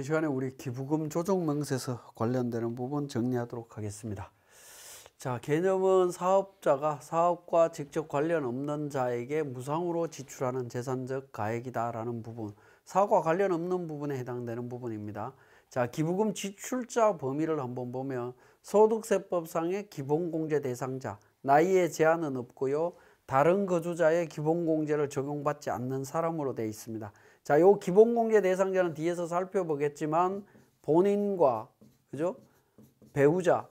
이번 시간에 우리 기부금 조정 명세서 관련되는 부분 정리하도록 하겠습니다. 자, 개념은 사업자가 사업과 직접 관련 없는 자에게 무상으로 지출하는 재산적 가액이다라는 부분, 사업과 관련 없는 부분에 해당되는 부분입니다. 자, 기부금 지출자 범위를 한번 보면 소득세법상의 기본공제 대상자, 나이에 제한은 없고요. 다른 거주자의 기본공제를 적용받지 않는 사람으로 되어 있습니다. 자, 요 기본공제 대상자는 뒤에서 살펴보겠지만 본인과 그죠? 배우자,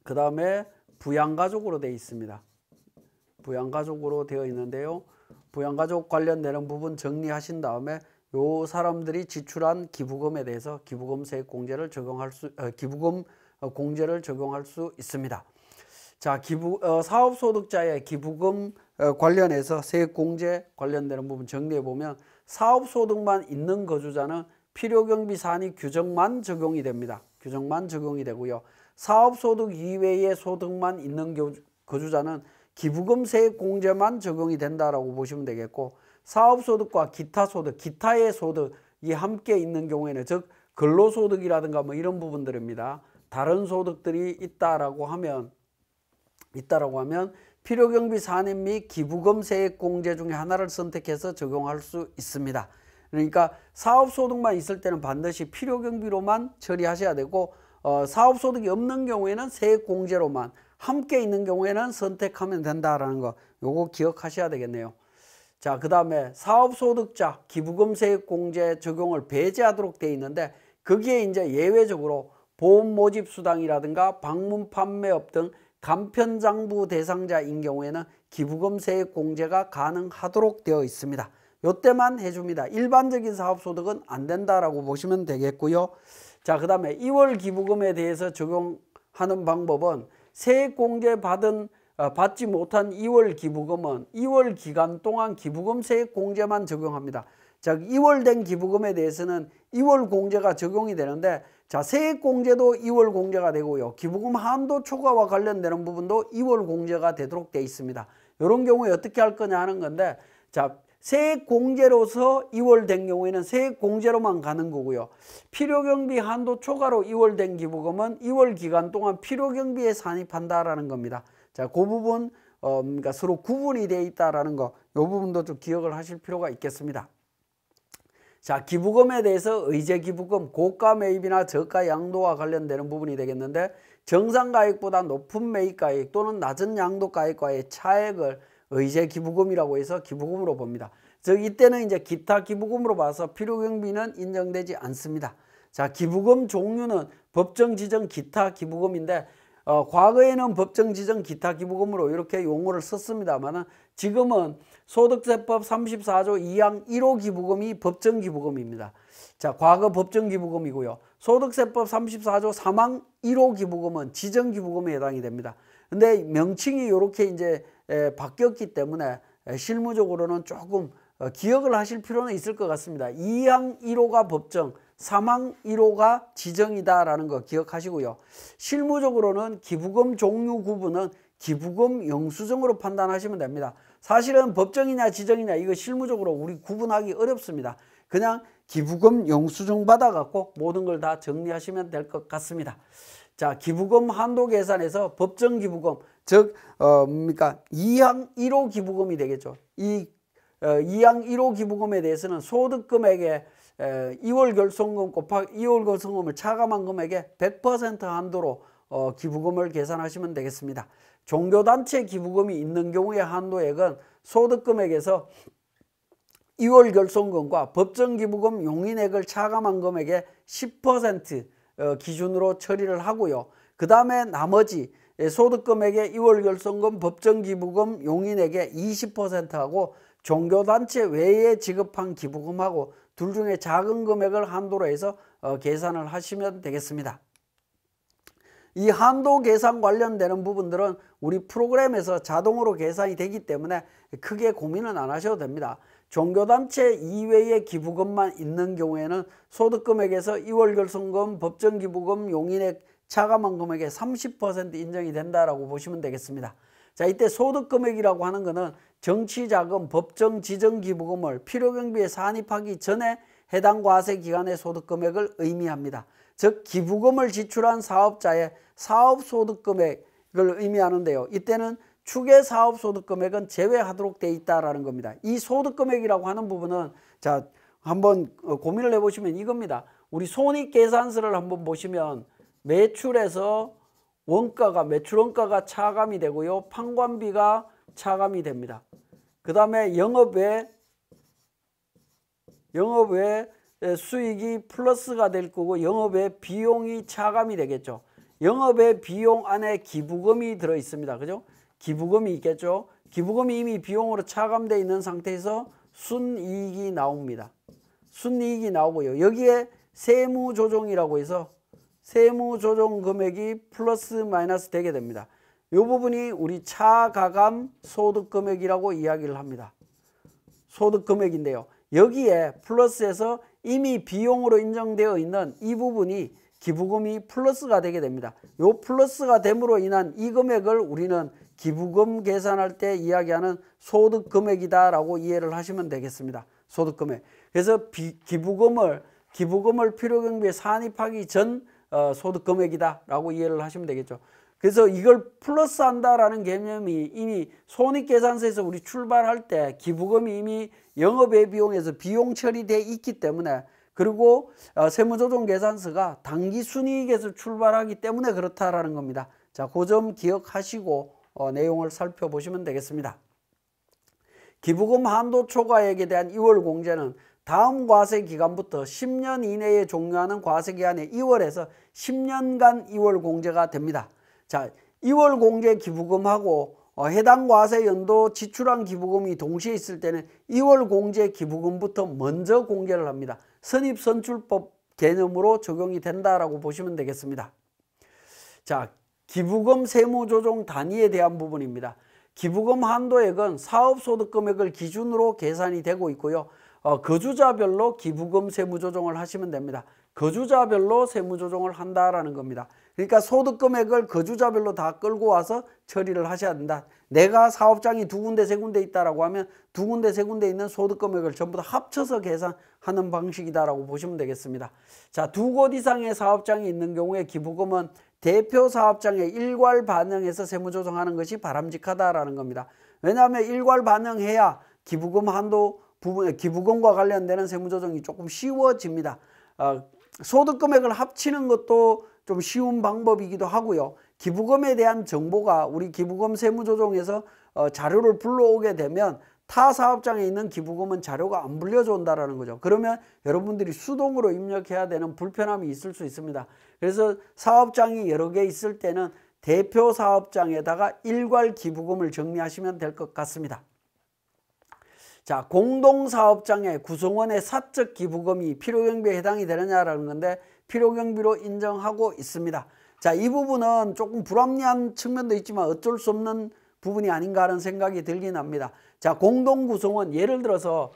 그 다음에 부양가족으로 되어 있습니다. 부양가족으로 되어 있는데요. 부양가족 관련되는 부분 정리하신 다음에 요 사람들이 지출한 기부금에 대해서 기부금 세액 공제를 적용할 수, 기부금 공제를 적용할 수 있습니다. 자, 사업소득자의 기부금 관련해서 세액공제 관련되는 부분 정리해 보면 사업소득만 있는 거주자는 필요경비 산입 규정만 적용이 됩니다. 규정만 적용이 되고요. 사업소득 이외의 소득만 있는 거주자는 기부금 세액공제만 적용이 된다라고 보시면 되겠고, 사업소득과 기타소득, 기타의 소득이 함께 있는 경우에는 즉 근로소득이라든가 뭐 이런 부분들입니다. 다른 소득들이 있다라고 하면 필요경비 산입 및 기부금 세액공제 중에 하나를 선택해서 적용할 수 있습니다. 그러니까 사업소득만 있을 때는 반드시 필요경비로만 처리하셔야 되고, 사업소득이 없는 경우에는 세액공제로만, 함께 있는 경우에는 선택하면 된다라는 거, 요거 기억하셔야 되겠네요. 자, 그 다음에 사업소득자 기부금 세액공제 적용을 배제하도록 되어 있는데, 거기에 이제 예외적으로 보험모집수당이라든가 방문 판매업 등 간편장부 대상자인 경우에는 기부금 세액 공제가 가능하도록 되어 있습니다. 이때만 해줍니다. 일반적인 사업소득은 안 된다라고 보시면 되겠고요. 자, 그 다음에 2월 기부금에 대해서 적용하는 방법은 세액 공제 받지 못한 2월 기부금은 2월 기간 동안 기부금 세액 공제만 적용합니다. 자, 2월 된 기부금에 대해서는 2월 공제가 적용이 되는데, 자, 세액공제도 2월 공제가 되고요. 기부금 한도 초과와 관련되는 부분도 2월 공제가 되도록 되어 있습니다. 이런 경우에 어떻게 할 거냐 하는 건데, 자, 세액공제로서 2월 된 경우에는 세액공제로만 가는 거고요. 필요경비 한도 초과로 2월 된 기부금은 2월 기간 동안 필요경비에 산입한다라는 겁니다. 자, 그 부분, 그러니까 서로 구분이 되어 있다라는 거, 이 부분도 좀 기억을 하실 필요가 있겠습니다. 자, 기부금에 대해서 의제기부금, 고가 매입이나 저가 양도와 관련되는 부분이 되겠는데, 정상가액보다 높은 매입가액 또는 낮은 양도가액과의 차액을 의제기부금이라고 해서 기부금으로 봅니다. 즉 이때는 이제 기타 기부금으로 봐서 필요경비는 인정되지 않습니다. 자, 기부금 종류는 법정 지정 기타 기부금인데, 과거에는 법정 지정 기타 기부금으로 이렇게 용어를 썼습니다만은 지금은 소득세법 34조 2항 1호 기부금이 법정 기부금입니다. 자, 과거 법정 기부금이고요. 소득세법 34조 3항 1호 기부금은 지정 기부금에 해당이 됩니다. 근데 명칭이 이렇게 이제 바뀌었기 때문에 실무적으로는 조금 기억을 하실 필요는 있을 것 같습니다. 2항 1호가 법정, 3항 1호가 지정이다라는 거 기억하시고요. 실무적으로는 기부금 종류 구분은 기부금 영수증으로 판단하시면 됩니다. 사실은 법정이냐 지정이냐 이거 실무적으로 우리 구분하기 어렵습니다. 그냥 기부금 영수증 받아갖고 모든 걸 다 정리하시면 될 것 같습니다. 자, 기부금 한도 계산에서 법정 기부금, 즉 2항 1호 기부금이 되겠죠. 이 2항 1호 기부금에 대해서는 소득금액의 2월 결손금 곱하기 2월 결손금을 차감한 금액의 100% 한도로 기부금을 계산하시면 되겠습니다. 종교단체 기부금이 있는 경우의 한도액은 소득금액에서 2월 결손금과 법정기부금 용인액을 차감한 금액의 10% 기준으로 처리를 하고요. 그 다음에 나머지 소득금액의 2월 결손금, 법정기부금 용인액의 20%하고 종교단체 외에 지급한 기부금하고 둘 중에 작은 금액을 한도로 해서 계산을 하시면 되겠습니다. 이 한도 계산 관련되는 부분들은 우리 프로그램에서 자동으로 계산이 되기 때문에 크게 고민은 안 하셔도 됩니다. 종교단체 이외의 기부금만 있는 경우에는 소득금액에서 2월 결손금, 법정기부금, 용인액 차감한 금액의 30% 인정이 된다라고 보시면 되겠습니다. 자, 이때 소득금액이라고 하는 것은 정치자금, 법정 지정기부금을 필요경비에 산입하기 전에 해당 과세 기간의 소득 금액을 의미합니다. 즉 기부금을 지출한 사업자의 사업소득 금액을 의미하는데요. 이때는 추계 사업소득 금액은 제외하도록 되어 있다라는 겁니다. 이 소득 금액이라고 하는 부분은 자 한번 고민을 해보시면 이겁니다. 우리 손익계산서를 한번 보시면 매출에서 원가가 매출 원가가 차감이 되고요. 판관비가 차감이 됩니다. 그 다음에 영업외 수익이 플러스가 될 거고 영업외 비용이 차감이 되겠죠. 영업외 비용 안에 기부금이 들어 있습니다. 그죠? 기부금이 있겠죠. 기부금이 이미 비용으로 차감되어 있는 상태에서 순이익이 나옵니다. 순이익이 나오고요. 여기에 세무조정이라고 해서 세무조정 금액이 플러스 마이너스 되게 됩니다. 이 부분이 우리 차가감 소득금액이라고 이야기를 합니다. 소득금액인데요. 여기에 플러스에서 이미 비용으로 인정되어 있는 이 부분이 기부금이 플러스가 되게 됩니다. 이 플러스가 됨으로 인한 이 금액을 우리는 기부금 계산할 때 이야기하는 소득금액이다라고 이해를 하시면 되겠습니다. 소득금액. 그래서 기부금을 필요경비에 산입하기 전 소득금액이다라고 이해를 하시면 되겠죠. 그래서 이걸 플러스한다라는 개념이 이미 손익계산서에서 우리 출발할 때 기부금이 이미 영업외 비용에서 비용 처리되어 있기 때문에 그리고 세무조정계산서가 당기순이익에서 출발하기 때문에 그렇다라는 겁니다. 자, 그 점 기억하시고 내용을 살펴보시면 되겠습니다. 기부금 한도 초과액에 대한 2월 공제는 다음 과세 기간부터 10년 이내에 종료하는 과세 기간의 2월에서 10년간 2월 공제가 됩니다. 자, 2월 공제 기부금하고 해당 과세 연도 지출한 기부금이 동시에 있을 때는 2월 공제 기부금부터 먼저 공제를 합니다. 선입선출법 개념으로 적용이 된다라고 보시면 되겠습니다. 자, 기부금 세무조정 단위에 대한 부분입니다. 기부금 한도액은 사업소득금액을 기준으로 계산이 되고 있고요. 거주자별로 기부금 세무조정을 하시면 됩니다. 거주자별로 세무조정을 한다라는 겁니다. 그러니까 소득금액을 거주자별로 다 끌고 와서 처리를 하셔야 된다. 내가 사업장이 두 군데 세 군데 있다라고 하면 두 군데 세 군데 있는 소득금액을 전부 다 합쳐서 계산하는 방식이다라고 보시면 되겠습니다. 자, 두 곳 이상의 사업장이 있는 경우에 기부금은 대표 사업장에 일괄 반영해서 세무조정하는 것이 바람직하다라는 겁니다. 왜냐하면 일괄 반영해야 기부금 한도 부분, 기부금과 관련되는 세무조정이 조금 쉬워집니다. 소득금액을 합치는 것도 좀 쉬운 방법이기도 하고요. 기부금에 대한 정보가 우리 기부금 세무조정에서 자료를 불러오게 되면 타 사업장에 있는 기부금은 자료가 안 불려준다라는 거죠. 그러면 여러분들이 수동으로 입력해야 되는 불편함이 있을 수 있습니다. 그래서 사업장이 여러 개 있을 때는 대표 사업장에다가 일괄 기부금을 정리하시면 될 것 같습니다. 자, 공동사업장의 구성원의 사적 기부금이 필요경비에 해당이 되느냐라는 건데 필요경비로 인정하고 있습니다. 자, 이 부분은 조금 불합리한 측면도 있지만 어쩔 수 없는 부분이 아닌가 하는 생각이 들긴 합니다. 자, 공동구성원 예를 들어서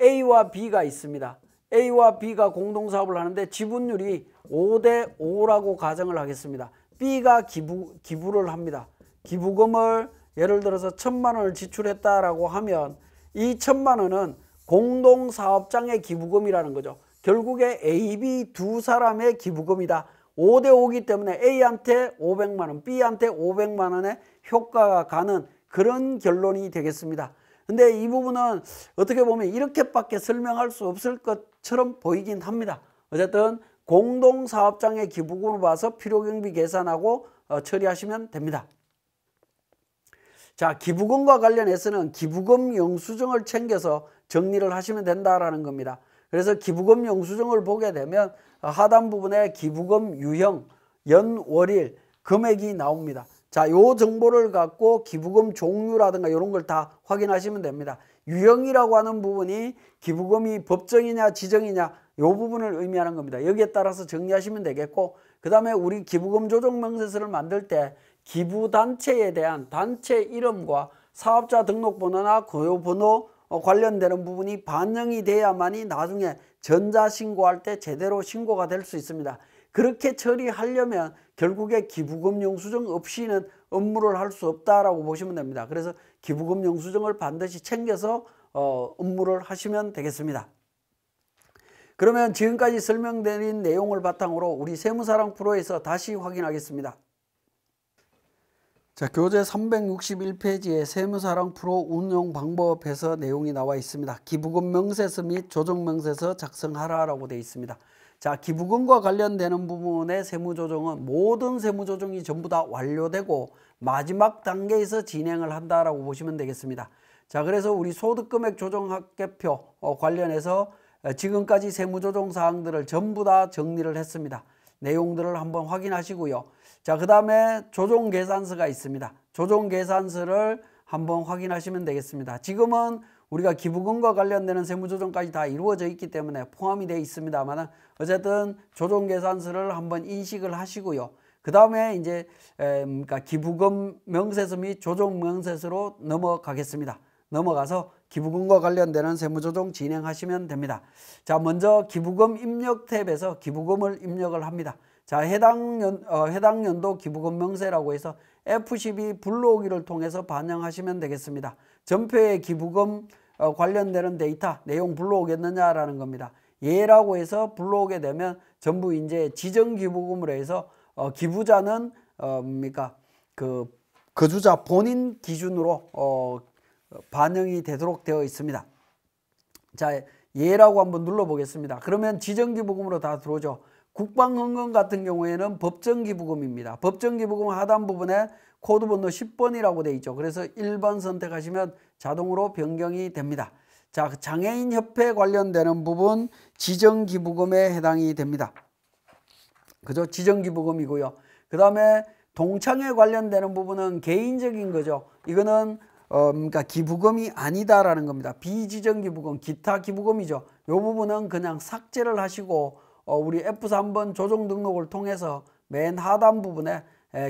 A와 B가 있습니다. A와 B가 공동사업을 하는데 지분율이 5대 5라고 가정을 하겠습니다. B가 기부를 합니다. 기부금을 예를 들어서 1,000만 원을 지출했다라고 하면 이 1,000만 원은 공동사업장의 기부금이라는 거죠. 결국에 A, B 두 사람의 기부금이다. 5대 5이기 때문에 A한테 500만 원, B한테 500만 원의 효과가 가는 그런 결론이 되겠습니다. 근데 이 부분은 어떻게 보면 이렇게밖에 설명할 수 없을 것처럼 보이긴 합니다. 어쨌든 공동사업장의 기부금을 봐서 필요경비 계산하고 처리하시면 됩니다. 자, 기부금과 관련해서는 기부금 영수증을 챙겨서 정리를 하시면 된다라는 겁니다. 그래서 기부금 영수증을 보게 되면 하단 부분에 기부금 유형, 연, 월일, 금액이 나옵니다. 자, 요 정보를 갖고 기부금 종류라든가 이런 걸 다 확인하시면 됩니다. 유형이라고 하는 부분이 기부금이 법정이냐 지정이냐 요 부분을 의미하는 겁니다. 여기에 따라서 정리하시면 되겠고, 그 다음에 우리 기부금 조정 명세서를 만들 때 기부단체에 대한 단체 이름과 사업자 등록번호나 고유번호 관련되는 부분이 반영이 돼야만이 나중에 전자신고할 때 제대로 신고가 될 수 있습니다. 그렇게 처리하려면 결국에 기부금 영수증 없이는 업무를 할 수 없다라고 보시면 됩니다. 그래서 기부금 영수증을 반드시 챙겨서 업무를 하시면 되겠습니다. 그러면 지금까지 설명드린 내용을 바탕으로 우리 세무사랑 프로에서 다시 확인하겠습니다. 자, 교재 361페이지에 세무사랑 프로 운용 방법에서 내용이 나와 있습니다. 기부금 명세서 및 조정 명세서 작성하라라고 되어 있습니다. 자, 기부금과 관련되는 부분의 세무조정은 모든 세무조정이 전부 다 완료되고 마지막 단계에서 진행을 한다라고 보시면 되겠습니다. 자, 그래서 우리 소득금액 조정합계표 관련해서 지금까지 세무조정 사항들을 전부 다 정리를 했습니다. 내용들을 한번 확인하시고요. 자, 그 다음에 조정계산서가 있습니다. 조정계산서를 한번 확인하시면 되겠습니다. 지금은 우리가 기부금과 관련되는 세무조정까지 다 이루어져 있기 때문에 포함이 되어 있습니다만 어쨌든 조정계산서를 한번 인식을 하시고요. 그 다음에 이제 그러니까 기부금 명세서 및 조정 명세서로 넘어가겠습니다. 넘어가서 기부금과 관련되는 세무조정 진행하시면 됩니다. 자, 먼저 기부금 입력 탭에서 기부금을 입력을 합니다. 자, 해당 연도 기부금 명세라고 해서 F12 불러오기를 통해서 반영하시면 되겠습니다. 전표의 기부금 관련되는 데이터 내용 불러오겠느냐라는 겁니다. 예라고 해서 불러오게 되면 전부 이제 지정 기부금으로 해서 기부자는 그 거주자 본인 기준으로 반영이 되도록 되어 있습니다. 자, 예라고 한번 눌러보겠습니다. 그러면 지정기부금으로 다 들어오죠. 국방헌금 같은 경우에는 법정기부금입니다. 법정기부금 하단 부분에 코드번호 10번이라고 되어 있죠. 그래서 1번 선택하시면 자동으로 변경이 됩니다. 자, 장애인협회 관련되는 부분 지정기부금에 해당이 됩니다. 그죠? 지정기부금이고요. 그 다음에 동창회 관련되는 부분은 개인적인 거죠. 이거는 그러니까 기부금이 아니다라는 겁니다. 비지정기부금, 기타 기부금이죠. 이 부분은 그냥 삭제를 하시고 우리 F3번 조정 등록을 통해서 맨 하단 부분에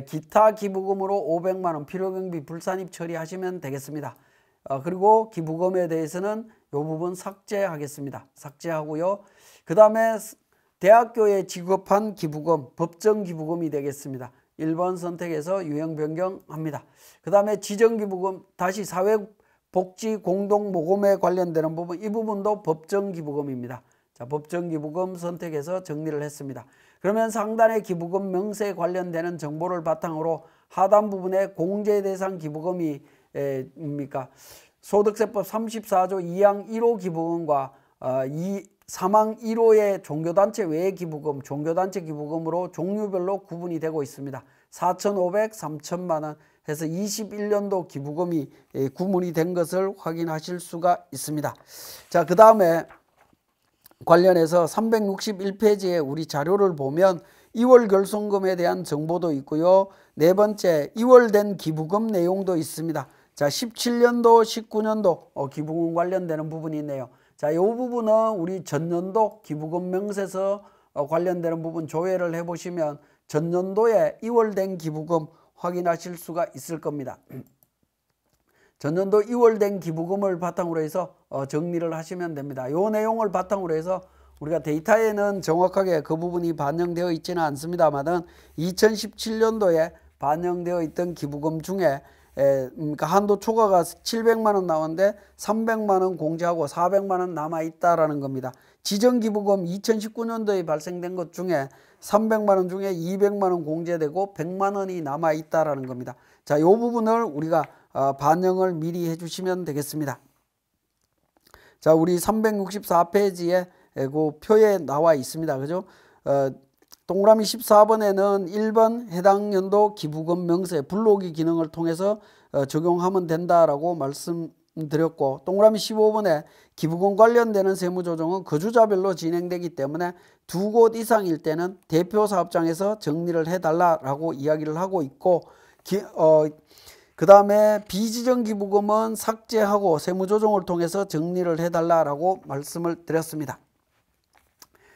기타 기부금으로 500만 원 필요경비 불산입 처리하시면 되겠습니다. 그리고 기부금에 대해서는 이 부분 삭제하겠습니다. 삭제하고요. 그 다음에 대학교에 지급한 기부금, 법정 기부금이 되겠습니다. 1번 선택해서 유형 변경합니다. 그 다음에 지정기부금, 다시 사회복지공동모금에 관련되는 부분, 이 부분도 법정기부금입니다. 자, 법정기부금 선택해서 정리를 했습니다. 그러면 상단의 기부금 명세에 관련되는 정보를 바탕으로 하단 부분에 공제대상 기부금이 소득세법 34조 2항 1호 기부금과 사망 1호의 종교단체 외의 기부금, 종교단체 기부금으로 종류별로 구분이 되고 있습니다. 4,500, 3천만 원 해서 21년도 기부금이 구분이 된 것을 확인하실 수가 있습니다. 자, 그 다음에 관련해서 361페이지에 우리 자료를 보면 2월 결손금에 대한 정보도 있고요. 네 번째, 2월 된 기부금 내용도 있습니다. 자, 17년도, 19년도 기부금 관련되는 부분이 있네요. 자, 이 부분은 우리 전년도 기부금 명세서 관련되는 부분 조회를 해보시면 전년도에 2월 된 기부금 확인하실 수가 있을 겁니다. 전년도 2월 된 기부금을 바탕으로 해서 정리를 하시면 됩니다. 이 내용을 바탕으로 해서 우리가 데이터에는 정확하게 그 부분이 반영되어 있지는 않습니다만은 2017년도에 반영되어 있던 기부금 중에 그러니까 한도 초과가 700만 원 나왔는데 300만 원 공제하고 400만 원 남아 있다라는 겁니다. 지정기부금 2019년도에 발생된 것 중에 300만 원 중에 200만 원 공제되고 100만 원이 남아 있다라는 겁니다. 자, 이 부분을 우리가 반영을 미리 해주시면 되겠습니다. 자, 우리 364페이지에 그 표에 나와 있습니다. 그죠? 동그라미 14번에는 1번 해당 연도 기부금 명세 불러오기 기능을 통해서 적용하면 된다라고 말씀드렸고, 동그라미 15번에 기부금 관련되는 세무조정은 거주자별로 진행되기 때문에 2곳 이상일 때는 대표 사업장에서 정리를 해달라고 이야기를 하고 있고, 그 다음에 비지정 기부금은 삭제하고 세무조정을 통해서 정리를 해달라고 말씀을 드렸습니다.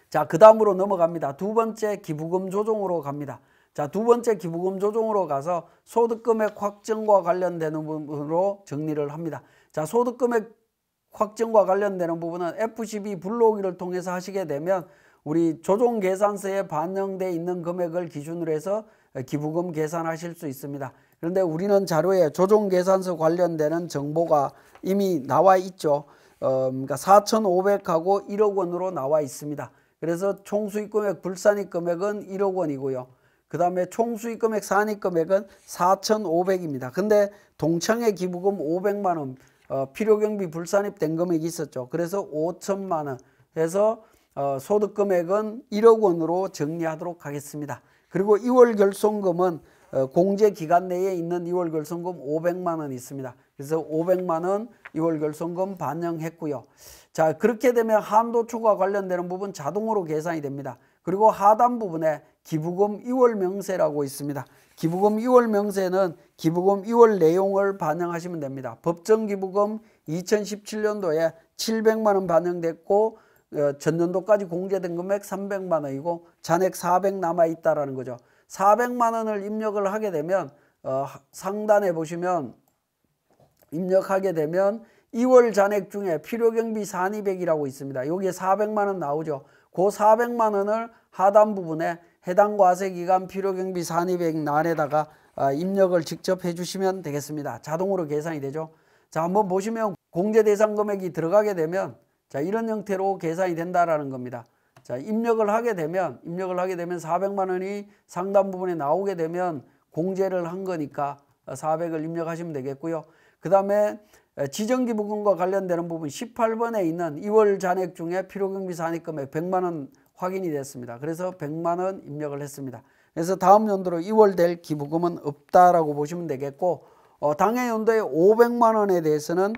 자, 그 다음으로 넘어갑니다. 두 번째 기부금 조정으로 갑니다. 자, 두 번째 기부금 조정으로 가서 소득금액 확정과 관련되는 부분으로 정리를 합니다. 자, 소득금액 확정과 관련되는 부분은 F12 불러오기를 통해서 하시게 되면 우리 조정계산서에 반영되어 있는 금액을 기준으로 해서 기부금 계산하실 수 있습니다. 그런데 우리는 자료에 조정계산서 관련되는 정보가 이미 나와 있죠. 그러니까 4,500하고 1억 원으로 나와 있습니다. 그래서 총 수익 금액 불산입 금액은 1억 원이고요. 그 다음에 총 수익 금액 산입 금액은 4,500입니다. 근데 동창회 기부금 500만 원 필요경비 불산입된 금액이 있었죠. 그래서 5천만 원 해서 소득 금액은 1억 원으로 정리하도록 하겠습니다. 그리고 2월 결손금은 공제 기간 내에 있는 2월 결손금 500만 원 있습니다. 그래서 500만 원 2월 결손금 반영했고요. 자, 그렇게 되면 한도 초과 관련되는 부분 자동으로 계산이 됩니다. 그리고 하단 부분에 기부금 2월 명세라고 있습니다. 기부금 2월 명세는 기부금 2월 내용을 반영하시면 됩니다. 법정 기부금 2017년도에 700만 원 반영됐고 전년도까지 공제된 금액 300만 원이고 잔액 400 남아있다라는 거죠. 400만 원을 입력을 하게 되면 상단에 보시면 입력하게 되면 2월 잔액 중에 필요경비 산입액이라고 있습니다. 여기에 400만 원 나오죠. 그 400만 원을 하단 부분에 해당 과세기간 필요경비 산입액 란에다가 입력을 직접 해주시면 되겠습니다. 자동으로 계산이 되죠. 자, 한번 보시면 공제 대상 금액이 들어가게 되면 자, 이런 형태로 계산이 된다라는 겁니다. 자, 입력을 하게 되면 400만 원이 상단 부분에 나오게 되면 공제를 한 거니까 400을 입력하시면 되겠고요. 그 다음에 지정기부금과 관련되는 부분 18번에 있는 2월 잔액 중에 필요경비 산입금액 100만 원 확인이 됐습니다. 그래서 100만 원 입력을 했습니다. 그래서 다음 연도로 2월 될 기부금은 없다라고 보시면 되겠고 당해 연도에 500만 원에 대해서는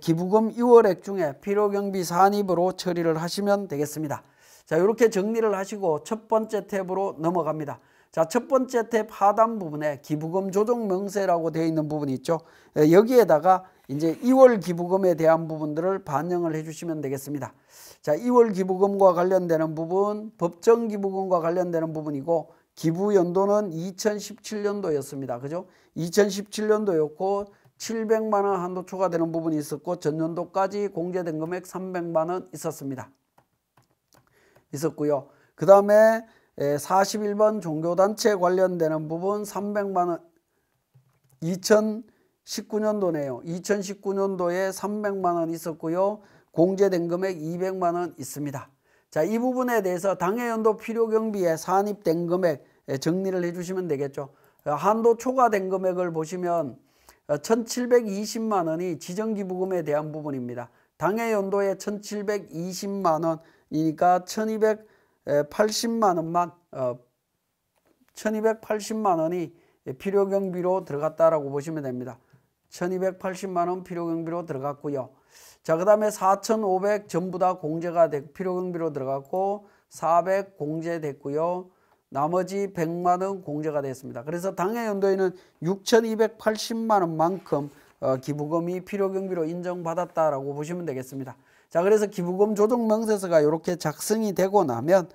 기부금 2월액 중에 필요경비 산입으로 처리를 하시면 되겠습니다. 자, 이렇게 정리를 하시고 첫 번째 탭으로 넘어갑니다. 자, 첫 번째 탭 하단 부분에 기부금 조정 명세라고 되어 있는 부분이 있죠. 여기에다가 이제 2월 기부금에 대한 부분들을 반영을 해주시면 되겠습니다. 자, 2월 기부금과 관련되는 부분, 법정 기부금과 관련되는 부분이고 기부 연도는 2017년도였습니다. 그죠? 2017년도였고 700만 원 한도 초과되는 부분이 있었고 전년도까지 공제된 금액 300만 원 있었고요. 그 다음에 41번 종교단체 관련되는 부분 300만 원 2019년도네요. 2019년도에 300만 원 있었고요. 공제된 금액 200만 원 있습니다. 자, 이 부분에 대해서 당해연도 필요경비에 산입된 금액 정리를 해주시면 되겠죠. 한도 초과된 금액을 보시면 1720만 원이 지정기부금에 대한 부분입니다. 당해연도에 1720만 원이니까 1280만 원만 1280만 원이 필요경비로 들어갔다라고 보시면 됩니다. 1280만 원 필요경비로 들어갔고요. 자, 그 다음에 4500 전부 다 공제가 필요경비로 들어갔고 400 공제됐고요. 나머지 100만 원 공제가 됐습니다. 그래서 당해 연도에는 6280만 원만큼 기부금이 필요경비로 인정받았다라고 보시면 되겠습니다. 자, 그래서 기부금 조정 명세서가 이렇게 작성이 되고 나면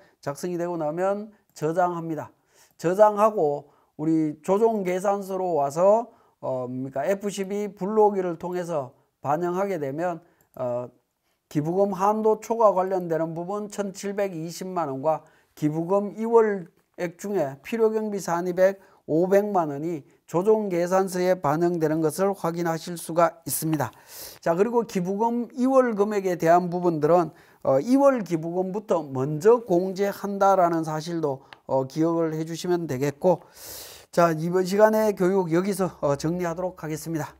저장합니다. 저장하고 우리 조정 계산서로 와서 F12 불러오기를 통해서 반영하게 되면 기부금 한도 초과 관련되는 부분 1720만 원과 기부금 2월액 중에 필요경비 산입액 500만 원이 조정 계산서에 반영되는 것을 확인하실 수가 있습니다. 자, 그리고 기부금 2월 금액에 대한 부분들은 2월 기부금부터 먼저 공제한다라는 사실도 기억을 해주시면 되겠고, 자, 이번 시간의 교육 여기서 정리하도록 하겠습니다.